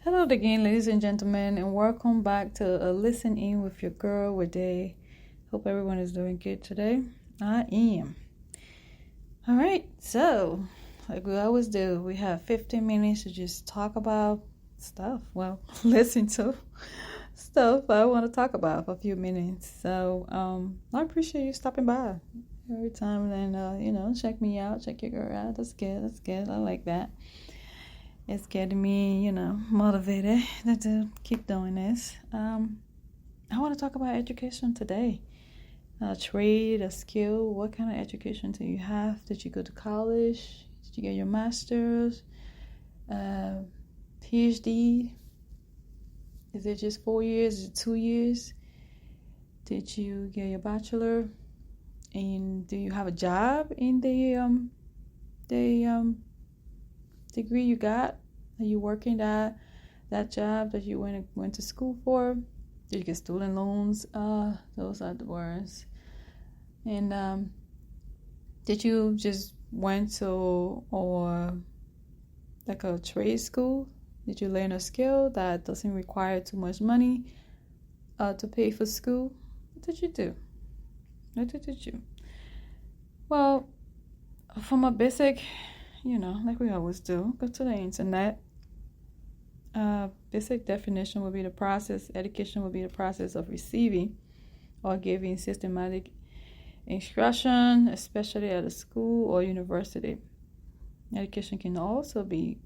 Hello again, ladies and gentlemen, and welcome back to a Listen In with your girl, Wede. Hope everyone is doing good today. I am. All right, so like we always do, we have 15 minutes to just talk about stuff. Well, listen to stuff I want to talk about for a few minutes. So I appreciate you stopping by every time and check me out, check your girl out. That's good. I like that. It's getting me, motivated to keep doing this. I want to talk about education today. A trade, a skill. What kind of education do you have? Did you go to college? Did you get your master's? PhD? Is it just 4 years? Is it 2 years? Did you get your bachelor? And do you have a job in the degree you got? Are you working that job that you went to school for? Did you get student loans? Those are the words. And did you just went to or like a trade school? Did you learn a skill that doesn't require too much money to pay for school? What did you do? What did you? Well, from a basic, like we always do, go to the internet. Basic definition would be the process. Education would be the process of receiving or giving systematic instruction, especially at a school or university. Education can also be,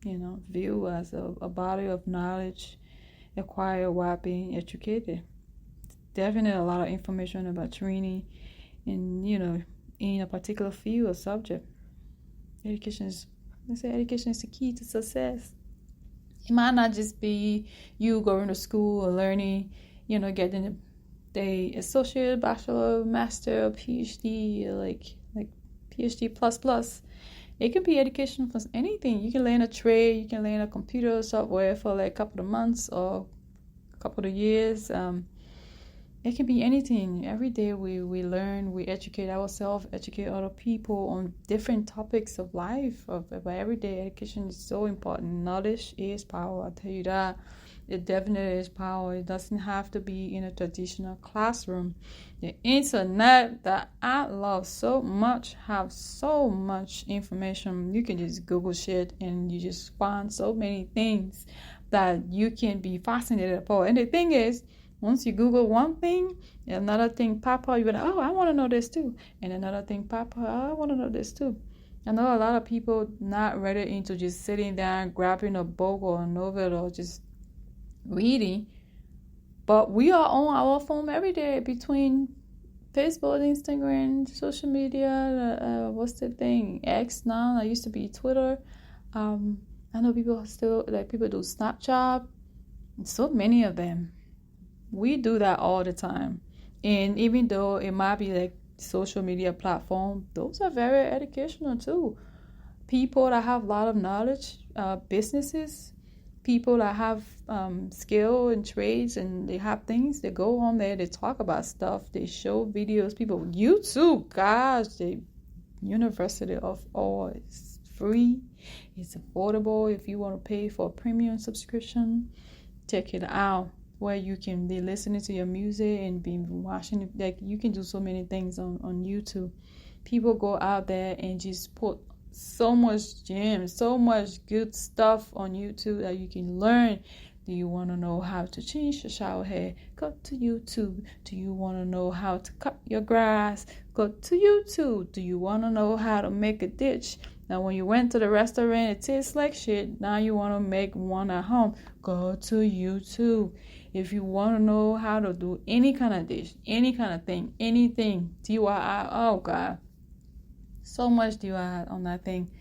viewed as a body of knowledge acquired while being educated. Definitely a lot of information about training in a particular field or subject. Education is the key to success. It might not just be you going to school or learning, getting the associate, bachelor, master, PhD, like PhD plus. It can be education for anything. You can learn a trade, you can learn a computer software for like a couple of months or a couple of years. It can be anything. Every day we learn, we educate ourselves, educate other people on different topics of life. But every day education is so important. Knowledge is power. I'll tell you that. It definitely is power. It doesn't have to be in a traditional classroom. The internet that I love so much have so much information. You can just Google shit and you just find so many things that you can be fascinated about. And the thing is, once you Google one thing, another thing pop up, you're like, oh, I want to know this too. And another thing pop up, I want to know this too. I know a lot of people not ready into just sitting down, grabbing a book or a novel or just reading. But we are on our phone every day between Facebook, Instagram, social media, what's the thing? X now, that used to be Twitter. I know people people do Snapchat. So many of them. We do that all the time. And even though it might be like social media platform, those are very educational too. People that have a lot of knowledge, businesses, people that have skill and trades and they have things, they go on there, they talk about stuff, they show videos. People, YouTube, gosh, the University of All is free. It's affordable. If you want to pay for a premium subscription, check it out. Where you can be listening to your music and be watching it. Like you can do so many things on YouTube. People go out there and just put so much gems, so much good stuff on YouTube that you can learn. Do you want to know how to change your shower head? Go to YouTube. Do you want to know how to cut your grass? Go to YouTube. Do you want to know how to make a dish? Now, when you went to the restaurant, it tastes like shit. Now you want to make one at home. Go to YouTube. If you want to know how to do any kind of dish, any kind of thing, anything, DIY, oh God. So much DIY on that thing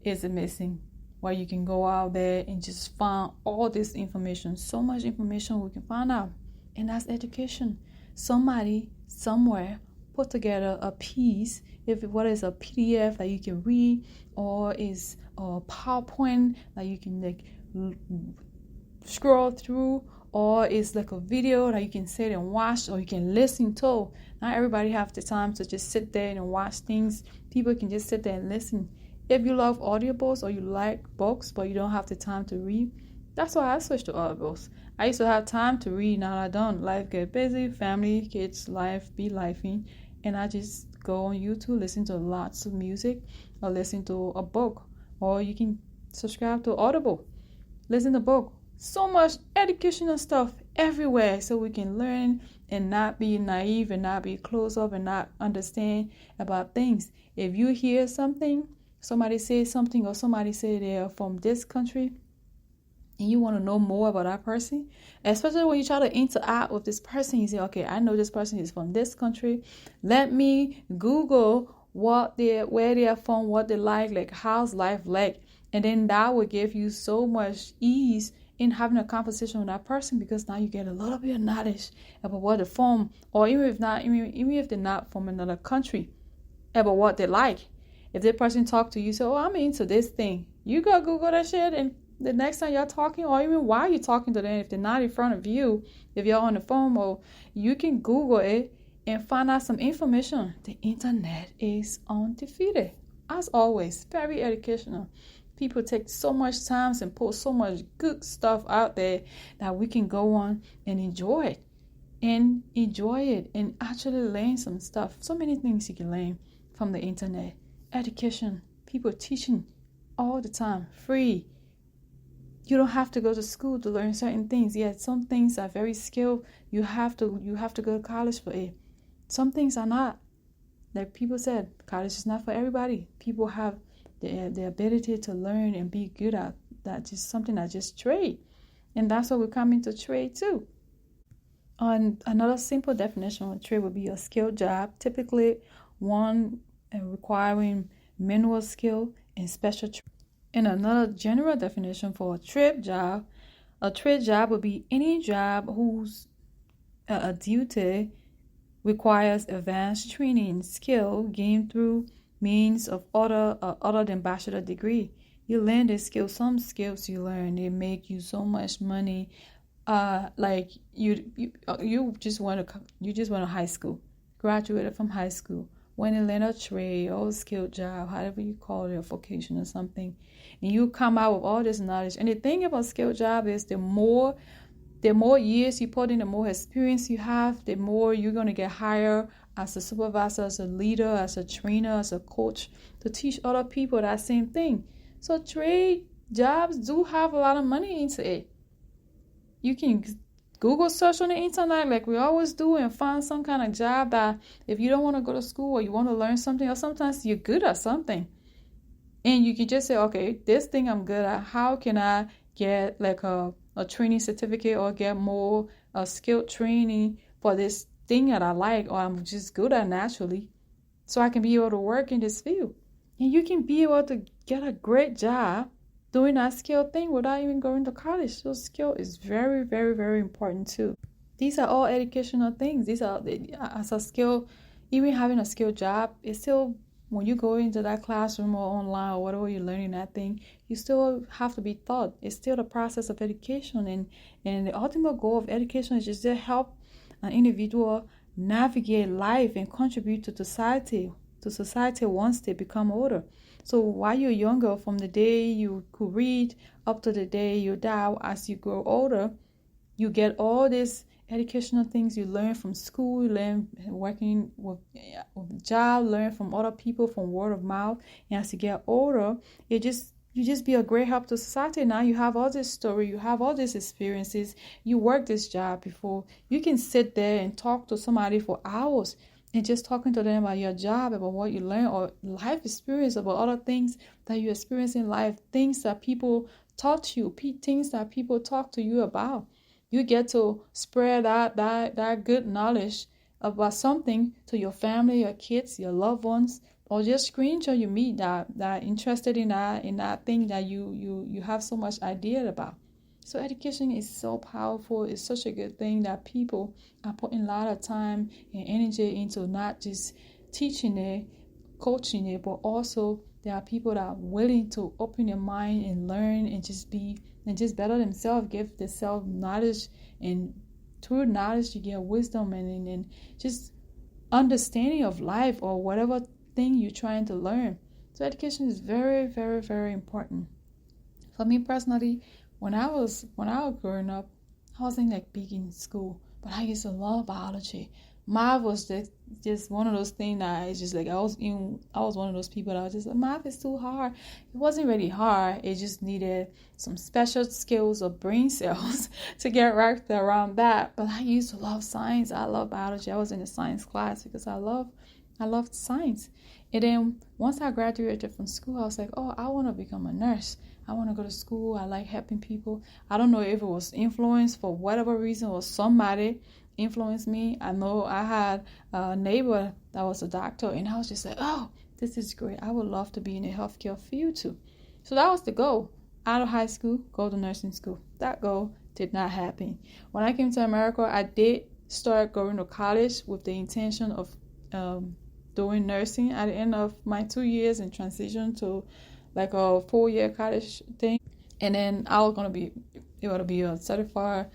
is missing. Where you can go out there and just find all this information. So much information we can find out. And that's education. Somebody, somewhere, put together a piece, what is a PDF that you can read, or is a PowerPoint that you can scroll through, or it's like a video that you can sit and watch or you can listen to. Not everybody have the time to just sit there and watch things. People can just sit there and listen. If you love audiobooks or you like books but you don't have the time to read, That's why I switched to audibles. I used to have time to read, now I don't. Life get busy, family, kids, life be lifing, and I just go on YouTube, listen to lots of music, or listen to a book, or you can subscribe to Audible, listen to book. So much educational stuff everywhere, so we can learn and not be naive and not be closed up and not understand about things. If you hear something, somebody say something, or somebody say they're from this country, and you want to know more about that person, especially when you try to interact with this person, you say, okay, I know this person is from this country. Let me Google where they are from, what they like how's life like. And then that will give you so much ease in having a conversation with that person, because now you get a little bit of knowledge about what they're from, or even if they're not from another country, about what they like. If that person talk to you, say, oh, I'm into this thing, you go Google that shit, and the next time you're talking, or even while you're talking to them, if they're not in front of you, if you're on the phone, or you can Google it and find out some information. The internet is undefeated. As always, very educational. People take so much time and post so much good stuff out there that we can go on and enjoy it. And actually learn some stuff. So many things you can learn from the internet. Education, people teaching all the time, free. You don't have to go to school to learn certain things. Yet some things are very skilled. You have to go to college for it. Some things are not. Like people said, college is not for everybody. People have the ability to learn and be good at that. Just something that just trade. And that's what we come into trade too. On another simple definition of trade would be a skilled job, typically one requiring manual skill and special training. And another general definition for a trade job would be any job whose duty requires advanced training, skill gained through means of other than bachelor degree. You learn the skill. Some skills you learn, they make you so much money. Like you just went to high school, graduated from high school, went and learn a trade or a skilled job, however you call it, a vocation or something, and you come out with all this knowledge. And the thing about skilled job is the more years you put in, the more experience you have, the more you're going to get hired as a supervisor, as a leader, as a trainer, as a coach, to teach other people that same thing. So trade jobs do have a lot of money into it. You can Google search on the internet like we always do and find some kind of job that if you don't want to go to school or you want to learn something, or sometimes you're good at something, and you can just say, okay, this thing I'm good at, how can I get like a training certificate or get more skilled training for this thing that I like or I'm just good at naturally, so I can be able to work in this field. And you can be able to get a great job doing that skill thing without even going to college. So skill is very, very, very important too. These are all educational things. These are, as a skill, even having a skilled job, it's still, when you go into that classroom or online or whatever you're learning that thing, you still have to be taught. It's still the process of education. And the ultimate goal of education is just to help an individual navigate life and contribute to society once they become older. So while you're younger, from the day you could read up to the day you die, as you grow older, you get all these educational things you learn from school, you learn working with job, learn from other people, from word of mouth. And as you get older, you just be a great help to society. Now you have all this story, you have all these experiences, you worked this job before. You can sit there and talk to somebody for hours and just talking to them about your job, about what you learn, or life experience, about other things that you experience in life, things that people taught you, things that people talk to you about. You get to spread that good knowledge about something to your family, your kids, your loved ones, or just stranger you meet that interested in that thing that you have so much idea about. So education is so powerful. It's such a good thing that people are putting a lot of time and energy into, not just teaching it, coaching it, but also there are people that are willing to open their mind and learn and just better themselves, give themselves knowledge, and through knowledge you get wisdom and just understanding of life or whatever thing you're trying to learn. So education is very, very, very important. For me personally, when I was growing up, I wasn't like big in school, but I used to love biology. Math was just one of those things that it's just like I was one of those people that was just like, math is too hard. It wasn't really hard. It just needed some special skills of brain cells to get wrapped around that. But I used to love science. I love biology. I was in a science class because I loved science. And then once I graduated from school, I was like, oh, I want to become a nurse. I want to go to school. I like helping people. I don't know if it was influence for whatever reason or somebody influenced me. I know I had a neighbor that was a doctor, and I was just like, oh, this is great. I would love to be in the healthcare field too. So that was the goal. Out of high school, go to nursing school. That goal did not happen. When I came to America, I did start going to college with the intention of doing nursing at the end of my 2 years and transition to like a 4-year college thing. And then I was going to be able to be a certified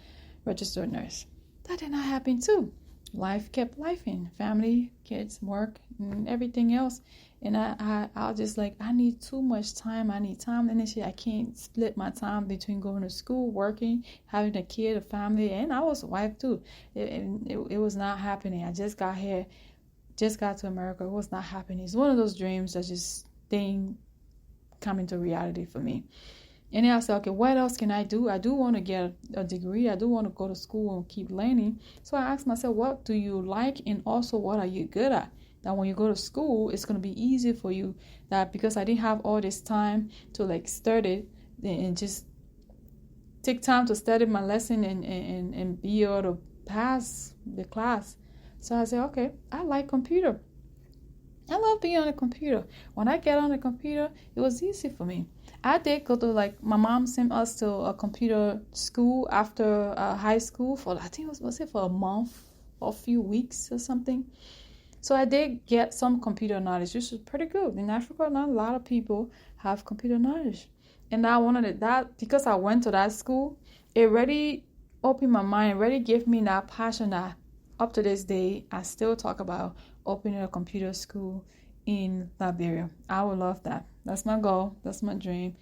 registered nurse. That did not happen too. Life kept lifing. Family, kids, work, and everything else. And I was just like, I need too much time. I need time, energy. I can't split my time between going to school, working, having a kid, a family, and I was a wife too. It was not happening. I just got here, just got to America. It was not happening. It's one of those dreams that just didn't come into reality for me. And then I said, okay, what else can I do? I do want to get a degree. I do want to go to school and keep learning. So I asked myself, what do you like? And also, what are you good at? That when you go to school, it's going to be easy for you. That because I didn't have all this time to like study and just take time to study my lesson and be able to pass the class. So I said, okay, I like computer. I love being on a computer. When I get on the computer, it was easy for me. I did go to like, my mom sent us to a computer school after high school for, I think was it for a month or a few weeks or something. So I did get some computer knowledge, which is pretty good. In Africa, not a lot of people have computer knowledge. And I wanted that because I went to that school, it really opened my mind, really gave me that passion that up to this day, I still talk about opening a computer school in Liberia. I would love that. That's my goal. That's my dream.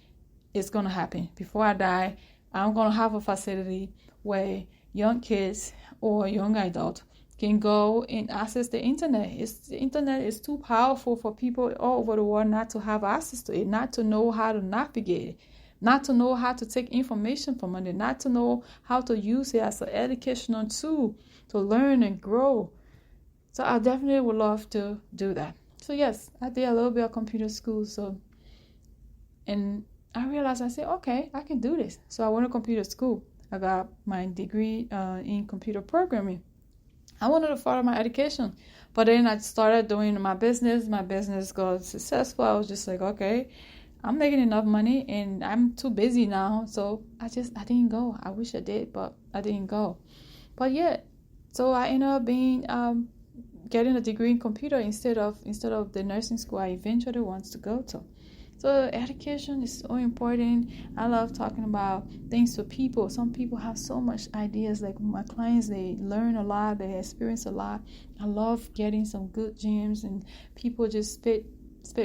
It's going to happen. Before I die, I'm going to have a facility where young kids or young adults can go and access the internet. The internet is too powerful for people all over the world not to have access to it, not to know how to navigate it, not to know how to take information from it, not to know how to use it as an educational tool to learn and grow. So I definitely would love to do that. So yes, I did a little bit of computer school. And I realized, I said, okay, I can do this. So I went to computer school. I got my degree in computer programming. I wanted to follow my education. But then I started doing my business. My business got successful. I was just like, okay, I'm making enough money and I'm too busy now. So I didn't go. I wish I did, but I didn't go. But yeah, so I ended up being getting a degree in computer instead of the nursing school I eventually wanted to go to. So education is so important. I love talking about things to people. Some people have so much ideas. Like my clients, they learn a lot, they experience a lot. I love getting some good gems and people just spit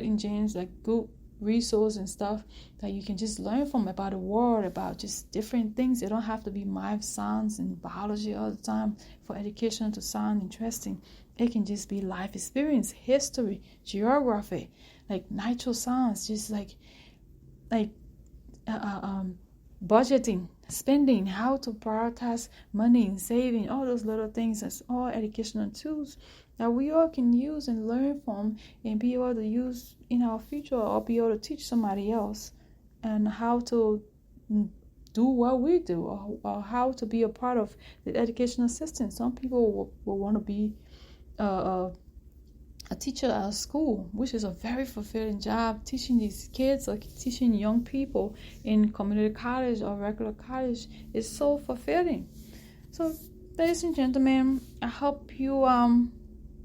in gems, like good resource and stuff that you can just learn from about the world, about just different things. It don't have to be math, science, and biology all the time for education to sound interesting. It can just be life experience, history, geography, like natural science, just like budgeting, spending, how to prioritize money and saving, all those little things. That's all educational tools that we all can use and learn from and be able to use in our future or be able to teach somebody else and how to do what we do or how to be a part of the educational system. Some people will want to be a teacher at a school, which is a very fulfilling job. Teaching these kids or teaching young people in community college or regular college is so fulfilling. So, ladies and gentlemen, I hope you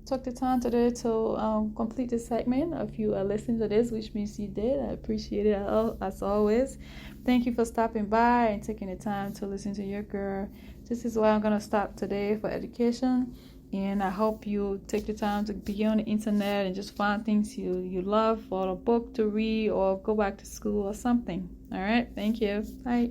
took the time today to complete this segment. If you are listening to this, which means you did, I appreciate it as always. Thank you for stopping by and taking the time to listen to your girl. This is where I'm going to stop today for education. And I hope you take the time to be on the internet and just find things you love or a book to read or go back to school or something. All right. Thank you. Bye.